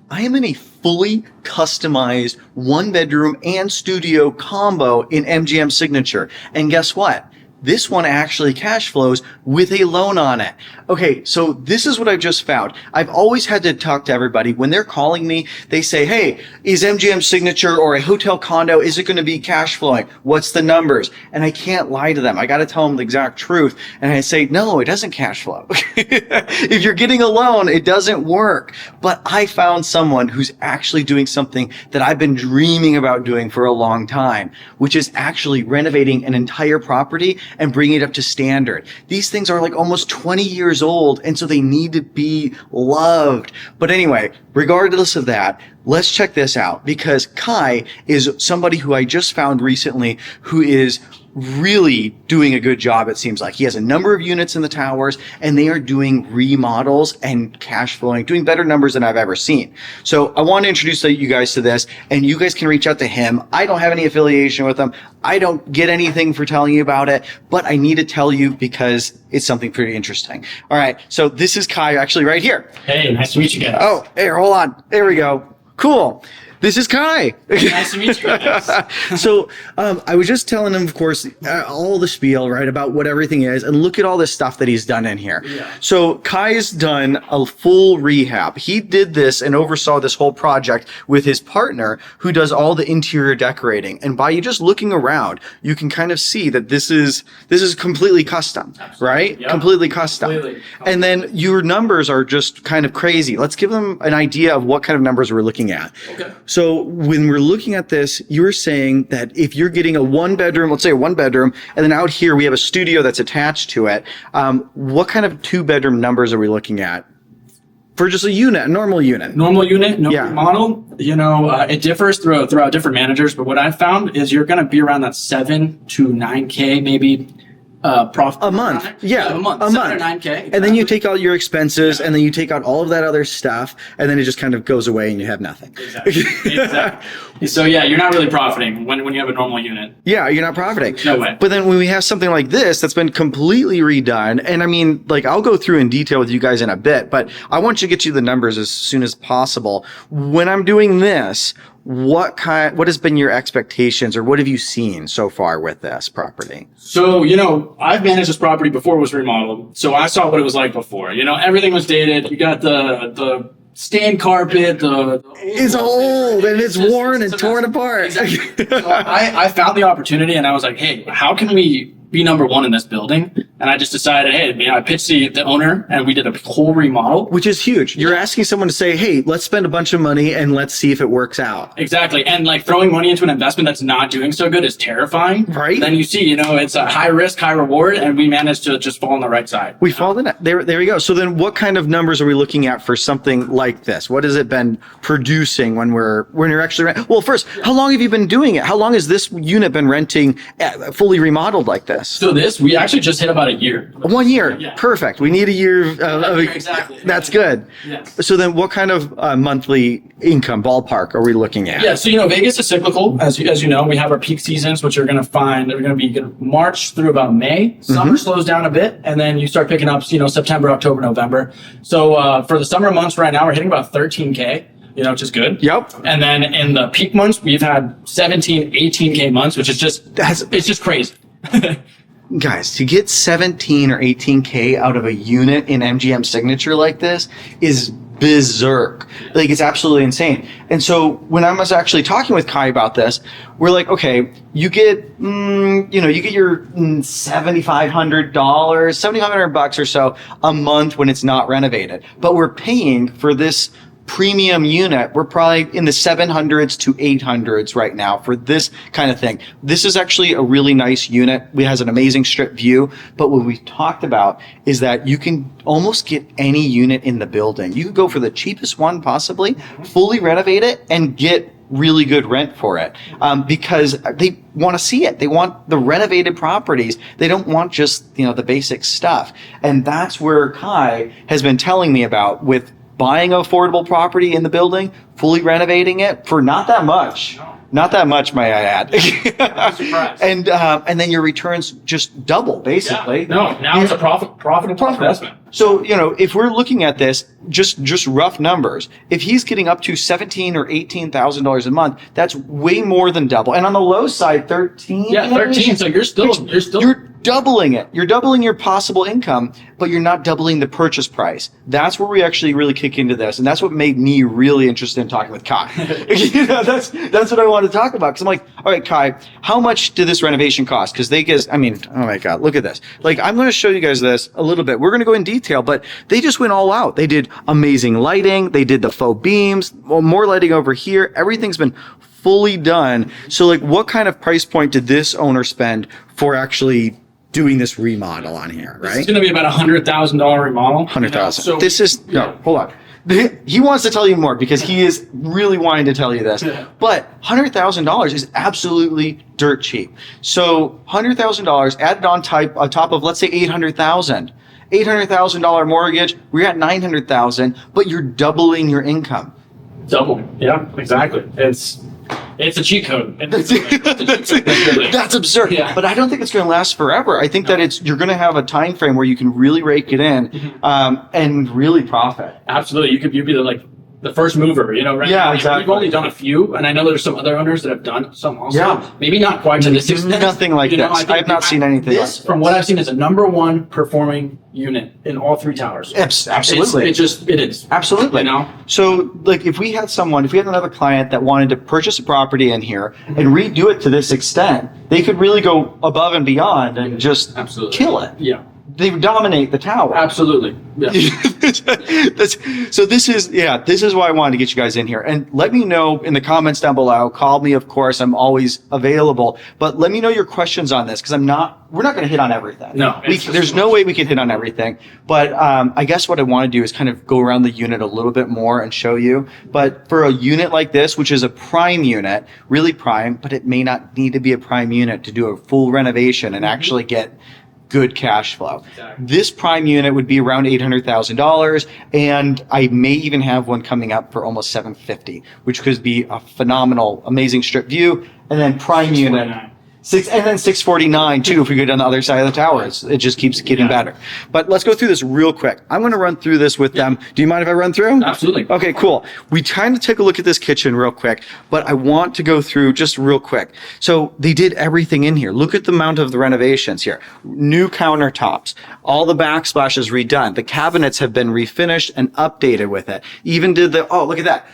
I am in a fully customized 1-bedroom and studio combo in MGM Signature. And guess what? This one actually cash flows with a loan on it. Okay, so this is what I've just found. I've always had to talk to everybody. When they're calling me, they say, hey, is MGM Signature or a hotel condo, is it going to be cash flowing? What's the numbers? And I can't lie to them. I got to tell them the exact truth. And I say, no, it doesn't cash flow. If you're getting a loan, it doesn't work. But I found someone who's actually doing something that I've been dreaming about doing for a long time, which is actually renovating an entire property and bring it up to standard. These things are like almost 20 years old, and so they need to be loved. But anyway, regardless of that, let's check this out, because Kai is somebody who I just found recently who is really doing a good job, it seems like. He has a number of units in the towers, and they are doing remodels and cash flowing, doing better numbers than I've ever seen. So I want to introduce you guys to this, and you guys can reach out to him. I don't have any affiliation with him. I don't get anything for telling you about it, but I need to tell you because it's something pretty interesting. All right, so this is Kai actually right here. Hey, nice to meet you guys. Oh, here, hold on. There we go. Cool. This is Kai. Nice to meet you guys. So I was just telling him, of course, all the spiel, right, about what everything is. And look at all this stuff that he's done in here. Yeah. So Kai's done a full rehab. He did this and oversaw this whole project with his partner who does all the interior decorating. And by you just looking around, you can kind of see that this is completely custom, Absolutely. Right? Yep. Completely custom. Completely. And then your numbers are just kind of crazy. Let's give them an idea of what kind of numbers we're looking at. Okay. So when we're looking at this, you were saying that if you're getting a 1-bedroom, let's say a 1-bedroom, and then out here we have a studio that's attached to it, what kind of 2-bedroom numbers are we looking at for just a unit, a normal unit? Normal unit, no Yeah. model. It differs throughout different managers, but what I found is you're going to be around that 7 to 9K, maybe. Profit A month. Yeah, a month. a 7 month. or 9K. And then you take out your expenses, and then you take out all of that other stuff, and then it just kind of goes away and you have nothing. Exactly. So yeah, you're not really profiting when you have a normal unit. Yeah, you're not profiting. No way. But then when we have something like this that's been completely redone, and I mean, like, I'll go through in detail with you guys in a bit, but I want you to get you the numbers as soon as possible. When I'm doing this, what has been your expectations, or what have you seen so far with this property? So, I've managed this property before it was remodeled. So I saw what it was like before. Everything was dated. You got the stained carpet, It's old and it's worn and torn apart. Exactly. So I found the opportunity and I was like, hey, how can we be number one in this building? And I just decided, hey, I pitched the owner and we did a whole remodel. Which is huge. You're asking someone to say, hey, let's spend a bunch of money and let's see if it works out. Exactly. And like throwing money into an investment that's not doing so good is terrifying. Right. Then you see, it's a high risk, high reward, and we managed to just fall on the right side. We fall in it. There we go. So then what kind of numbers are we looking at for something like this? What has it been producing when you're actually well, first, how long have you been doing it? How long has this unit been renting fully remodeled like this? So we actually just hit about a year. 1 year. Yeah. Perfect. We need a year. Exactly. That's good. Yes. So then what kind of monthly income ballpark are we looking at? Yeah, so Vegas is cyclical, as you know. We have our peak seasons, which are going to be March through about May. Summer slows down a bit, and then you start picking up, September, October, November. So for the summer months right now, we're hitting about 13K. Which is good. Yep. And then in the peak months, we've had 17, 18K months, which is it's just crazy. Guys, to get 17 or 18K out of a unit in MGM Signature like this is berserk. Like, it's absolutely insane. And so when I was actually talking with Kai about this, we're like, okay, you get your $7,500 or so a month when it's not renovated. But we're paying for this premium unit. We're probably in the 700s to 800s right now for this kind of thing. This is actually a really nice unit. It has an amazing strip view. But what we talked about is that you can almost get any unit in the building. You could go for the cheapest one possibly, fully renovate it, and get really good rent for it, because they want to see it. They want the renovated properties. They don't want just the basic stuff. And that's where Kai has been telling me about with buying an affordable property in the building, fully renovating it for not that much. No. Not that much, may I add. I'm surprised. And then your returns just double, basically. Yeah. No, now it's a profitable investment. So, if we're looking at this, just rough numbers, if he's getting up to $17,000 or $18,000 a month, that's way more than double. And on the low side, 13. Yeah, 13. So You're doubling it. You're doubling your possible income, but you're not doubling the purchase price. That's where we actually really kick into this. And that's what made me really interested in talking with Kai. That's what I want to talk about. Cause I'm like, all right, Kai, how much did this renovation cost? Cause oh my God, look at this. Like, I'm going to show you guys this a little bit. We're going to go in detail, but they just went all out. They did amazing lighting. They did the faux beams, more lighting over here. Everything's been fully done. So like, what kind of price point did this owner spend for actually doing this remodel on here, right? It's going to be about $100,000 remodel. 100,000. So Hold on. He wants to tell you more because he is really wanting to tell you this. Yeah. But $100,000 is absolutely dirt cheap. So $100,000 added on top of, let's say, $800,000. $800,000 mortgage, we're at $900,000, but you're doubling your income. Double. Yeah, exactly. It's a cheat code. That's absurd. Yeah. But I don't think it's going to last forever. I think that you're going to have a time frame where you can really rake it in and really profit. Absolutely. You'd be the first mover, right? Yeah, now. exactly. We've only done a few, and I know there's some other owners that have done some also. Yeah. Maybe not quite to this extent. Nothing like this. I have not seen anything like this. From what I've seen, is a number one performing unit in all three towers. Absolutely. It is. Absolutely. So, like, if we had another client that wanted to purchase a property in here and redo it to this extent, they could really go above and beyond and just kill it. Yeah. They would dominate the tower. Absolutely. Yeah. This is why I wanted to get you guys in here. And let me know in the comments down below. Call me, of course. I'm always available. But let me know your questions on this because we're not going to hit on everything. No. There's no way we can hit on everything. But I guess what I want to do is kind of go around the unit a little bit more and show you. But for a unit like this, which is a prime unit, really prime, but it may not need to be a prime unit to do a full renovation and actually get good cash flow. Exactly. This prime unit would be around $800,000, and I may even have one coming up for almost $750,000, which could be a phenomenal, amazing strip view. And then prime unit. And then 649 too, if we go down the other side of the tower. It just keeps getting better. But let's go through this real quick. I'm going to run through this with them. Do you mind if I run through? Absolutely. Okay, cool. We kind of took a look at this kitchen real quick, but I want to go through just real quick. So they did everything in here. Look at the amount of the renovations here. New countertops. All the backsplashes redone. The cabinets have been refinished and updated with it. Even did look at that.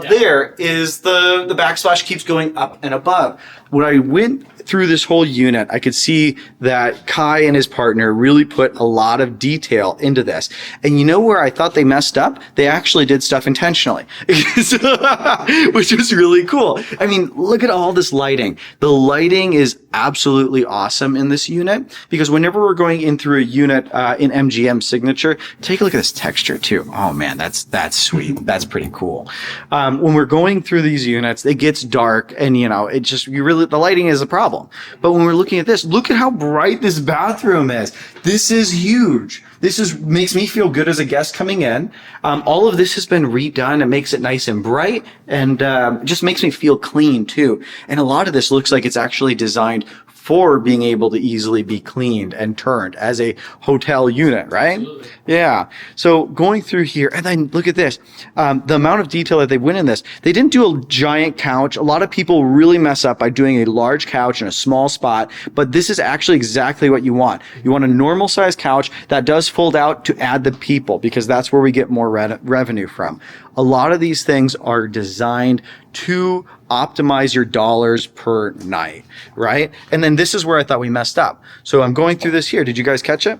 There is the backsplash keeps going up and above. When I went through this whole unit, I could see that Kai and his partner really put a lot of detail into this. And you know where I thought they messed up? They actually did stuff intentionally, which was really cool. I mean, look at all this lighting. The lighting is absolutely awesome in this unit because whenever we're going in through a unit in MGM Signature, take a look at this texture too. Oh man, that's sweet. That's pretty cool. When we're going through these units, it gets dark and the lighting is a problem. But when we're looking at this, look at how bright this bathroom is. This is huge. Makes me feel good as a guest coming in. All of this has been redone. It makes it nice and bright and just makes me feel clean too. And a lot of this looks like it's actually designed for being able to easily be cleaned and turned as a hotel unit, right? Absolutely. Yeah. So going through here, and then look at this. The amount of detail that they went in this. They didn't do a giant couch. A lot of people really mess up by doing a large couch in a small spot, but this is actually exactly what you want. You want a normal size couch that does fold out to add the people because that's where we get more revenue from. A lot of these things are designed to optimize your dollars per night, right? And then this is where I thought we messed up. So I'm going through this here. Did you guys catch it?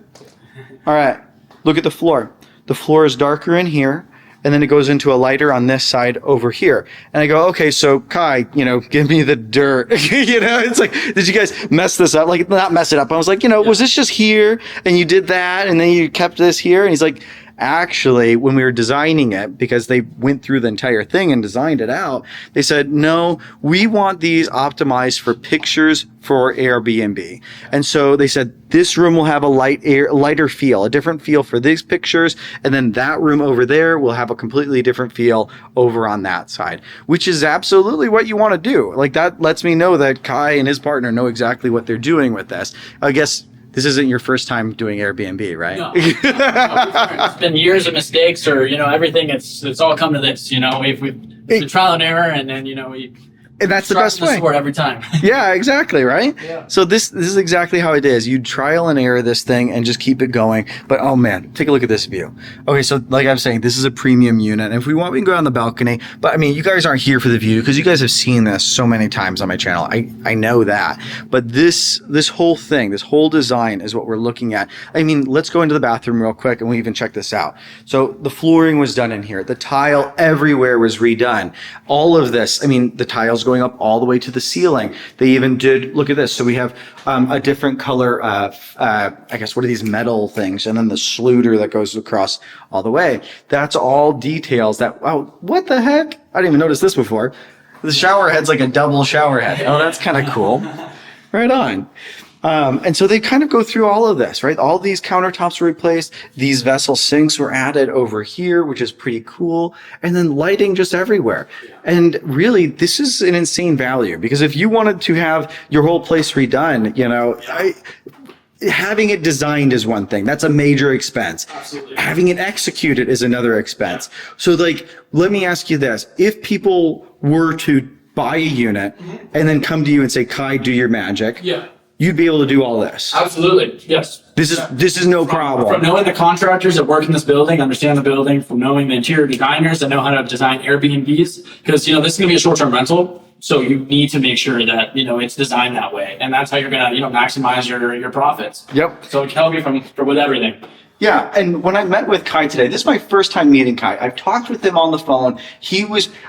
All right. Look at the floor. The floor is darker in here, and then it goes into a lighter on this side over here. And I go, okay, so Kai, give me the dirt. It's like, did you guys mess this up? Like, not mess it up. I was like, was this just here and you did that and then you kept this here? And he's like, actually, when we were designing it, because they went through the entire thing and designed it out, they said, no, we want these optimized for pictures for Airbnb. And so they said, this room will have a lighter feel, a different feel for these pictures. And then that room over there will have a completely different feel over on that side, which is absolutely what you want to do. Like, that lets me know that Kai and his partner know exactly what they're doing with this. I guess this isn't your first time doing Airbnb, right? No. It's been years of mistakes, or everything. It's all come to this. It's a trial and error, and then and that's the best way. Sword every time. Yeah, exactly, right? Yeah. So this is exactly how it is. You trial and error this thing and just keep it going. But oh man, take a look at this view. Okay, so like I'm saying, this is a premium unit. And if we want, we can go on the balcony. But I mean, you guys aren't here for the view because you guys have seen this so many times on my channel. I know that. But this whole thing, this whole design is what we're looking at. I mean, let's go into the bathroom real quick and we even check this out. So the flooring was done in here. The tile everywhere was redone. All of this, I mean, the tiles going up all the way to the ceiling. They even did, look at this. So we have a different color of, I guess, what are these metal things? And then the sluter that goes across all the way. That's all details that, oh, what the heck? I didn't even notice this before. The shower head's like a double shower head. Oh, that's kind of cool. Right on. And so they kind of go through all of this, right? All these countertops were replaced. These vessel sinks were added over here, which is pretty cool. And then lighting just everywhere. And really, this is an insane value because if you wanted to have your whole place redone, having it designed is one thing. That's a major expense. Absolutely. Having it executed is another expense. So like, let me ask you this. If people were to buy a unit and then come to you and say, Kai, do your magic. Yeah. You'd be able to do all this. Absolutely. Yes. This is no problem. From knowing the contractors that work in this building, understand the building, from knowing the interior designers that know how to design Airbnbs, because this is going to be a short-term rental, so you need to make sure that it's designed that way, and that's how you're going to maximize your profits. Yep. So it can help you with everything. Yeah, and when I met with Kai today, this is my first time meeting Kai. I've talked with him on the phone.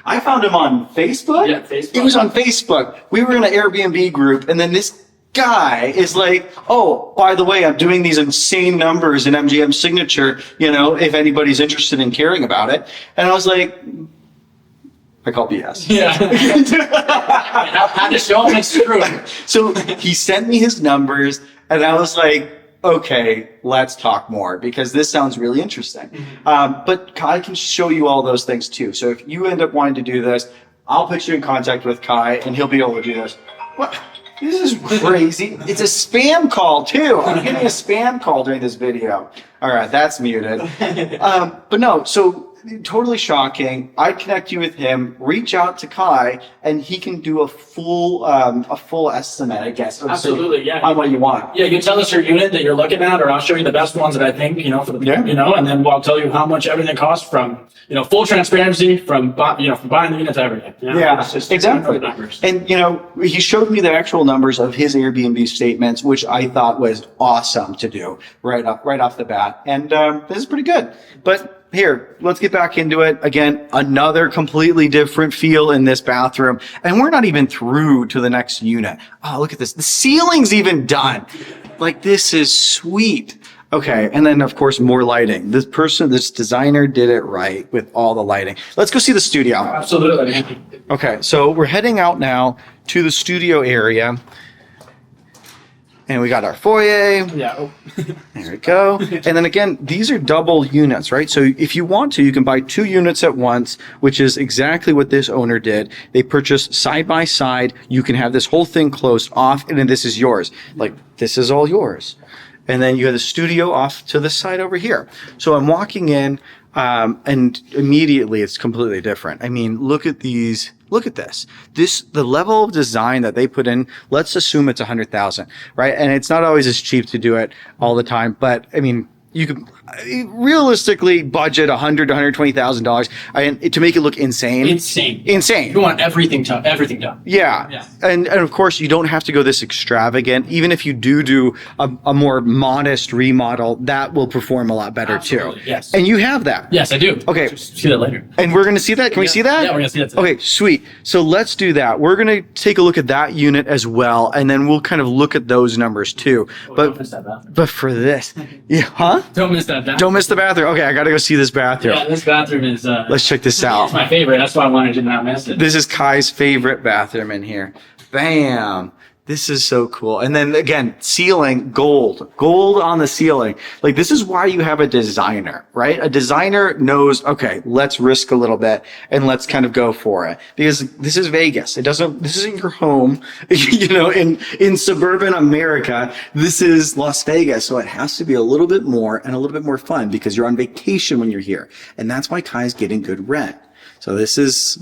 I found him on Facebook. Yeah, Facebook. He was on Facebook. We were in an Airbnb group, and then this guy is like, oh, by the way, I'm doing these insane numbers in MGM Signature, if anybody's interested in caring about it. And I was like, I call BS. Yeah. Had to show him it's true. So he sent me his numbers and I was like, okay, let's talk more because this sounds really interesting. But Kai can show you all those things too. So if you end up wanting to do this, I'll put you in contact with Kai and he'll be able to do this. What? This is crazy. It's a spam call too. I'm getting a spam call during this video. All right, that's muted. But no, so totally shocking. I'd connect you with him, reach out to Kai, and he can do a full estimate, I guess. Absolutely, yeah. On what you want. Yeah, you tell us your unit that you're looking at, or I'll show you the best ones that I think, for the, and then I'll tell you how much everything costs from, full transparency from buying the unit to everything. Yeah, it's just exactly. Numbers. And, he showed me the actual numbers of his Airbnb statements, which I thought was awesome to do right off the bat. And this is pretty good. But here, let's get back into it. Again, another completely different feel in this bathroom. And we're not even through to the next unit. Oh, look at this. The ceiling's even done. Like, this is sweet. Okay, and then, of course, more lighting. This designer did it right with all the lighting. Let's go see the studio. Absolutely. Okay, so we're heading out now to the studio area. And we got our foyer. Yeah. There we go. And then again, these are double units, right? So if you want to, you can buy 2 units at once, which is exactly what this owner did. They purchased side by side. You can have this whole thing closed off, and then this is yours. Like, this is all yours. And then you have the studio off to the side over here. So I'm walking in, and immediately it's completely different. I mean, look at these. Look at this. The level of design that they put in, let's assume it's 100,000, right? And it's not always as cheap to do it all the time, but I mean, you can realistically budget $100,000 to $120,000 to make it look insane. Insane. You want everything done. Yeah. And of course, you don't have to go this extravagant. Even if you do a more modest remodel, that will perform a lot better. Absolutely, too. Yes. And you have that. Yes, I do. Okay. Just see that later. And we're going to see that? Can we see that? Yeah, we're going to see that today. Okay, sweet. So let's do that. We're going to take a look at that unit as well, and then we'll kind of look at those numbers too. Don't miss that bathroom. But for this, yeah, huh? Don't miss that that bathroom. Don't miss the bathroom. Okay, I gotta go see this bathroom. Yeah, this bathroom is. Let's check this out. It's my favorite. That's why I wanted to not miss it. This is Kai's favorite bathroom in here. Bam. This is so cool. And then again, ceiling, gold on the ceiling. Like this is why you have a designer, right? A designer knows, okay, let's risk a little bit and let's kind of go for it because this is Vegas. This isn't your home, you know, in suburban America. This is Las Vegas. So it has to be a little bit more and a little bit more fun because you're on vacation when you're here. And that's why Kai's getting good rent. So this is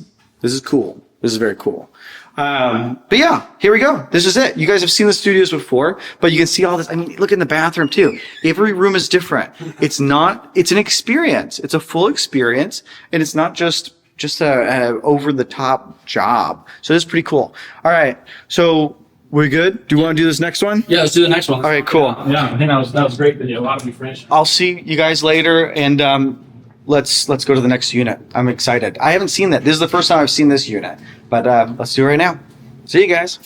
cool. This is very cool. But yeah, here we go. This is it. You guys have seen the studios before, but you can see all this. I mean, look in the bathroom too. Every room is different. It's an experience. It's a full experience and it's not just a over the top job. So it's pretty cool. All right. So we're good. Do you want to do this next one? Yeah, let's do the next one. All right, cool. Yeah, I think that was a great video. A lot of information. I'll see you guys later and, let's go to the next unit. I'm excited. I haven't seen that. This is the first time I've seen this unit, but let's do it right now. See you guys.